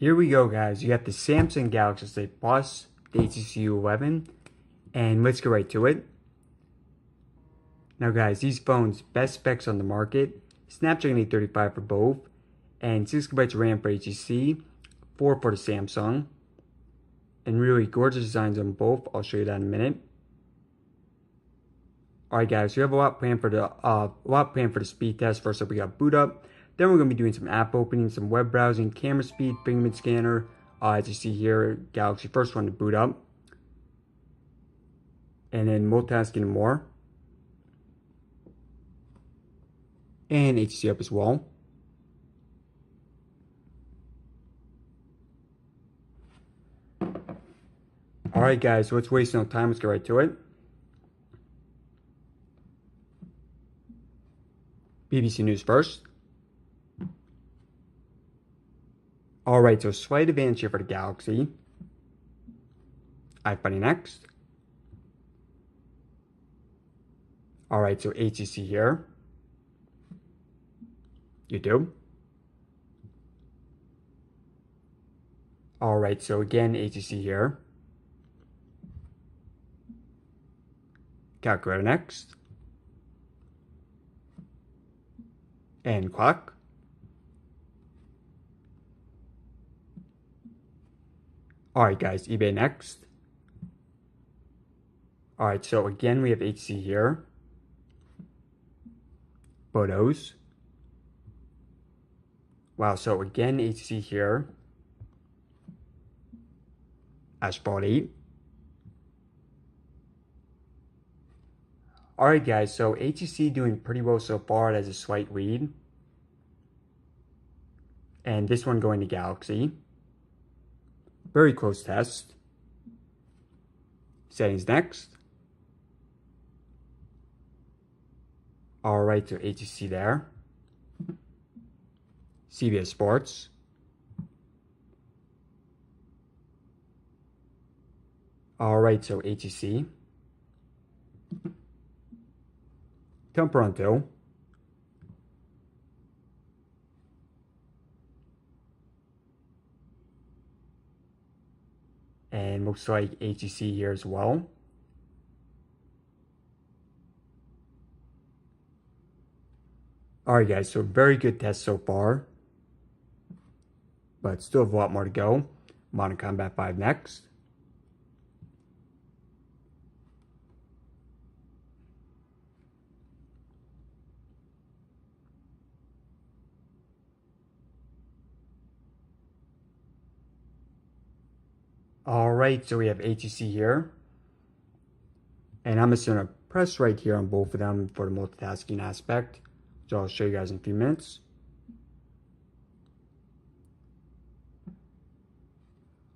Here we go, guys. You got the Samsung Galaxy S8 Plus, the Htc U11, and let's get right to it. Now, guys, these phones, best specs on the market, Snapdragon 835 for both, and 6GB RAM for Htc, 4 for the Samsung, and really gorgeous designs on both. I'll show you that in a minute. Alright, guys, we have a lot planned for the speed test. First up, we got boot up. Then we're going to be doing some app opening, some web browsing, camera speed, fingerprint scanner. As you see here, Galaxy first one to boot up. And then multitasking and more. And HC up as well. Alright, guys, so let's waste no time. Let's get right to it. BBC News first. Alright, so slight advantage here for the Galaxy. iFunny next. Alright, so HTC here. YouTube. Alright, so again, HTC here. Calculator next. And clock. Alright, guys, eBay next. Alright, so again, we have HTC here. Photos. Wow, so again, HTC here. Asphalt 8. Alright, guys, so HTC doing pretty well so far. It has a slight lead. And this one going to Galaxy. Very close test. Settings next. Alright, so HTC there. CBS Sports. Alright, so HTC. Temperanto. And looks like HTC here as well. Alright, guys, so very good test so far. But still have a lot more to go. Modern Combat 5 next. Alright, so we have HTC here. And I'm just going to press right here on both of them for the multitasking aspect. So I'll show you guys in a few minutes.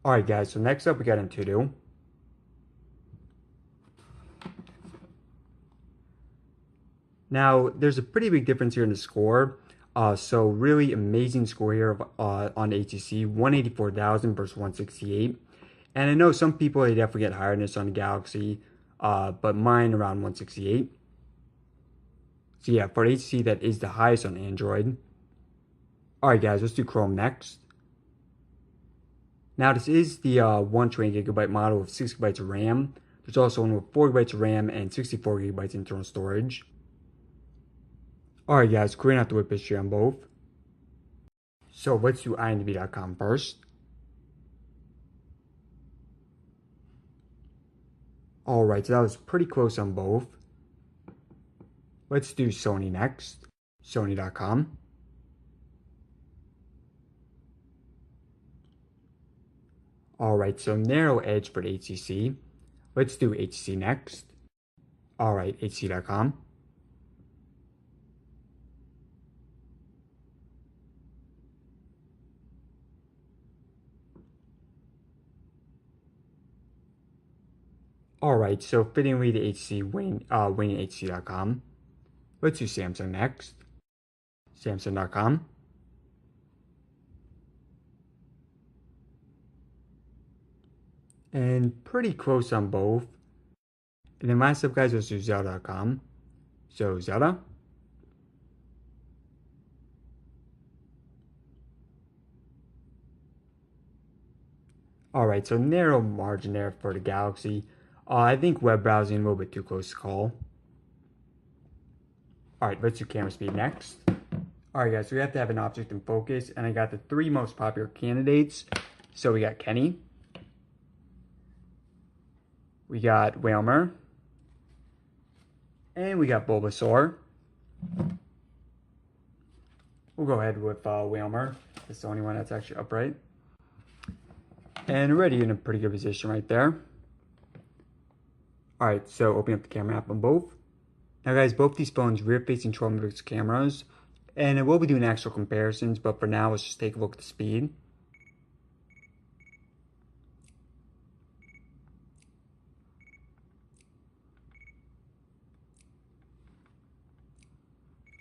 Alright, guys, so next up we got AnTuTu. Now, there's a pretty big difference here in the score. So really amazing score here on the HTC, 184,000 versus 168. And I know some people, they definitely get higher than this on the Galaxy, but mine around 168. So yeah, for the HTC, that is the highest on Android. Alright, guys, let's do Chrome next. Now, this is the 128GB model with 6GB of RAM. There's also one with 4GB of RAM and 64GB internal storage. Alright, guys, clearing out the whip history on both. So let's do imdb.com first. Alright, so that was pretty close on both. Let's do Sony next. Sony.com. Alright, so narrow edge for the HTC. Let's do HTC next. Alright, HTC.com. Alright, so fittingly the HTC winning HTC.com. Let's do Samsung next. Samsung.com. And pretty close on both. And then last up, guys, let's do Zelda.com. So Zelda. Alright, so narrow margin there for the Galaxy. I think web browsing a little bit too close to call. Alright, let's do camera speed next. Alright guys, so we have to have an object in focus, and I got the 3 most popular candidates. So we got Kenny, we got Whalmer, and we got Bulbasaur. We'll go ahead with Whalmer. It's the only one that's actually upright. And already in a pretty good position right there. Alright, so open up the camera app on both. Now guys, both these phones rear-facing 12 megapixel cameras. And I will be doing actual comparisons, but for now, let's just take a look at the speed.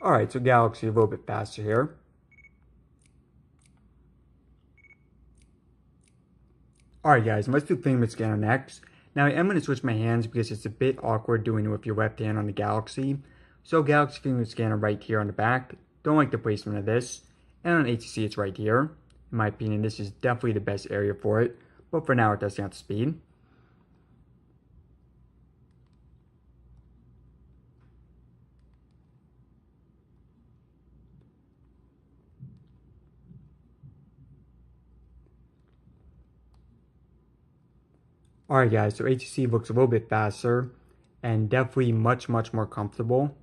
Alright, so Galaxy a little bit faster here. Alright guys, let's do fingerprint scanner next. Now I am going to switch my hands because it's a bit awkward doing it with your left hand on the Galaxy. So Galaxy fingerprint scanner right here on the back. Don't like the placement of this. And on HTC it's right here. In my opinion, this is definitely the best area for it. But for now, we're testing out the speed. Alright guys, so HTC looks a little bit faster and definitely much more comfortable.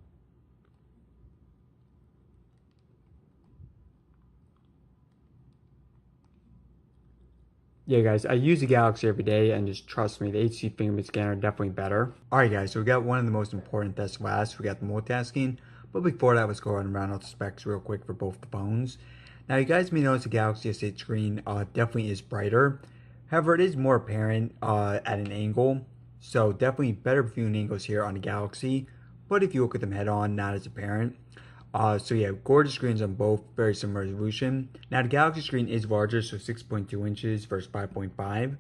Yeah guys, I use the Galaxy every day and just trust me, the HTC fingerprint scanner definitely better. Alright guys, so we got one of the most important tests last, we got the multitasking. But before that, let's go ahead and round out the specs real quick for both the phones. Now you guys may notice the Galaxy S8 screen definitely is brighter. However, it is more apparent at an angle, so definitely better viewing angles here on the Galaxy. But if you look at them head on, not as apparent. So yeah, gorgeous screens on both, very similar resolution. Now the Galaxy screen is larger, so 6.2 inches versus 5.5.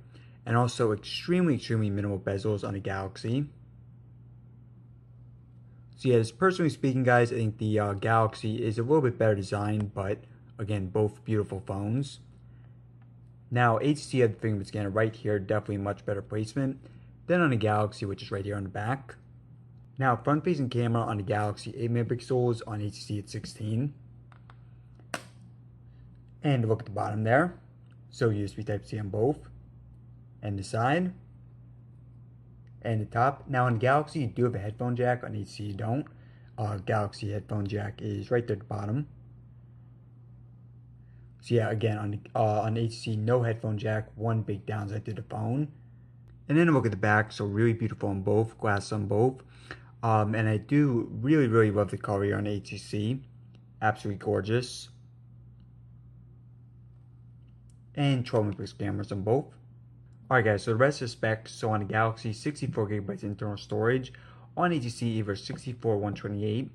And also extremely minimal bezels on the Galaxy. So yeah, just personally speaking guys, I think the Galaxy is a little bit better designed, but again, both beautiful phones. Now, HTC had the fingerprint scanner right here, definitely much better placement than on the Galaxy, which is right here on the back. Now, front-facing camera on the Galaxy, 8 megapixels, on HTC it's 16. And look at the bottom there. So USB Type-C on both. And the side. And the top. Now, on Galaxy, you do have a headphone jack. On HTC, you don't. Galaxy headphone jack is right there at the bottom. So yeah, again, on HTC, no headphone jack, one big downside to the phone. And then a look at the back, so really beautiful on both, glass on both. And I do really love the color here on HTC. Absolutely gorgeous. And 12 megapixel cameras on both. Alright guys, so the rest of the specs, so on the Galaxy, 64 gigabytes internal storage. On HTC, either 64 or 128.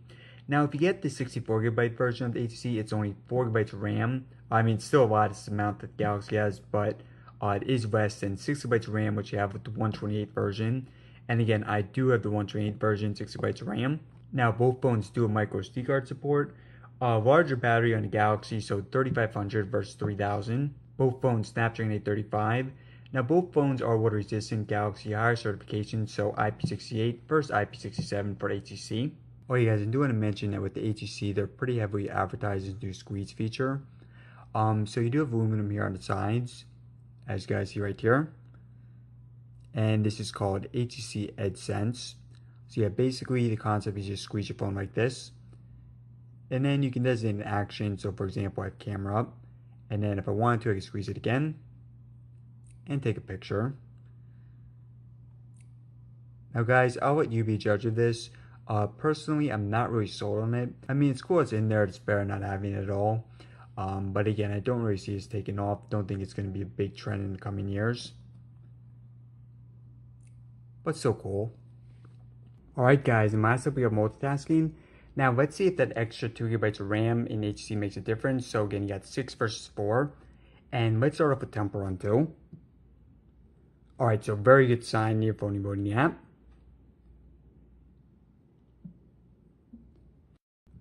Now, if you get the 64 gigabyte version of the HTC, it's only 4 gigabytes of RAM. I mean, it's still a lot, it's the amount that the Galaxy has, but it is less than 6 gigabytes of RAM, which you have with the 128 version. And again, I do have the 128 version, 6 gigabytes of RAM. Now, both phones do have micro SD card support. Larger battery on the Galaxy, so 3500 versus 3000. Both phones Snapdragon 835. Now, both phones are water resistant, Galaxy higher certification, so IP68 versus IP67 for HTC. Oh, you guys, I do want to mention that with the HTC, they're pretty heavily advertising the new squeeze feature. So you do have aluminum here on the sides, as you guys see right here. And this is called HTC EdgeSense. So yeah, basically the concept is just squeeze your phone like this. And then you can designate an action. So for example, I have camera up. And then if I wanted to, I can squeeze it again. And take a picture. Now guys, I'll let you be judge of this. Personally, I'm not really sold on it. I mean, it's cool it's in there. It's better not having it at all. But again, I don't really see this taking off. Don't think it's going to be a big trend in the coming years. But still cool. Alright guys, and last up we have multitasking. Now let's see if that extra 2 gigabytes of RAM in HTC makes a difference. So again, you got 6 versus 4. And let's start off with Temple Run 2. Alright, so very good sign near phone remoting the app.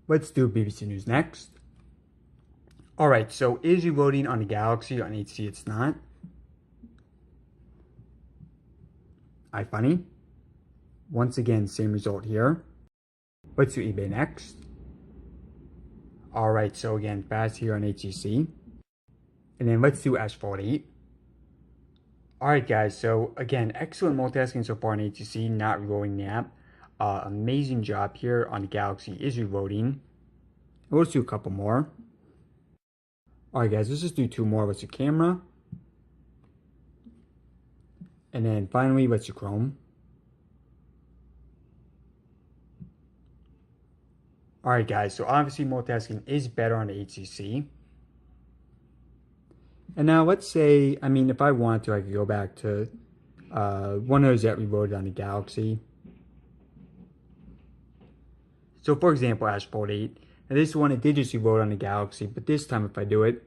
Let's do BBC News next. Alright, so is reloading on the Galaxy, on HTC it's not. iFunny. Once again, same result here. Let's do eBay next. Alright, so again, fast here on HTC. And then let's do Asphalt 8. Alright guys, so again, excellent multitasking so far on HTC, not reloading the app. Amazing job here on the Galaxy is reloading. Let's do a couple more. Alright guys, let's just do 2 more. Let's do camera. And then finally, let's do Chrome. Alright guys, so obviously multitasking is better on the HTC. And now let's say, I mean, if I wanted to, I could go back to one of those that reloaded on the Galaxy. So for example, Asphalt 8. Now this one, it did just reload on the Galaxy, but this time if I do it,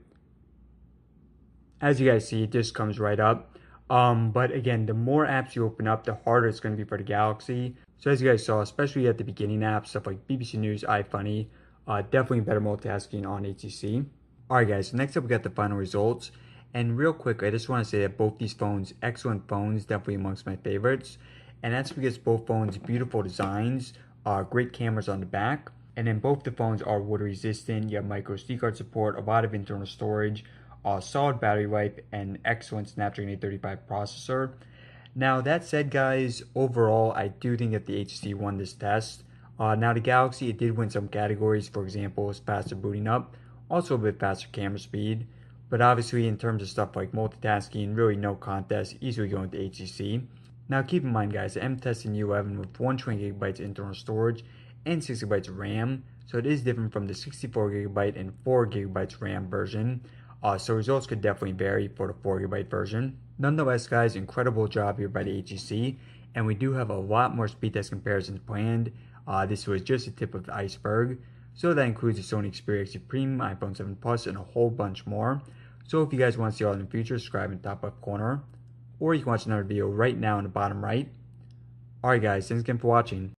as you guys see, it just comes right up. But again, the more apps you open up, the harder it's going to be for the Galaxy. So as you guys saw, especially at the beginning apps, stuff like BBC News, iFunny, definitely better multitasking on HTC. Alright guys, so next up we got the final results. And real quick, I just want to say that both these phones, excellent phones, definitely amongst my favorites. And that's because both phones, beautiful designs, great cameras on the back. And then both the phones are water resistant, you have micro SD card support, a lot of internal storage, solid battery life, and excellent Snapdragon 835 processor. Now that said guys, overall I do think that the HTC won this test. Now the Galaxy, it did win some categories, for example, it's faster booting up, also a bit faster camera speed. But obviously in terms of stuff like multitasking, really no contest, easily going to HTC. Now keep in mind guys, I'm testing U11 with 128GB internal storage and 6GB of RAM. So it is different from the 64GB and 4GB RAM version. So results could definitely vary for the 4GB version. Nonetheless guys, incredible job here by the HTC. And we do have a lot more speed test comparisons planned. This was just the tip of the iceberg. So that includes the Sony Xperia Supreme, iPhone 7 Plus, and a whole bunch more. So if you guys want to see all in the future, subscribe in the top left corner. Or you can watch another video right now in the bottom right. Alright guys, thanks again for watching.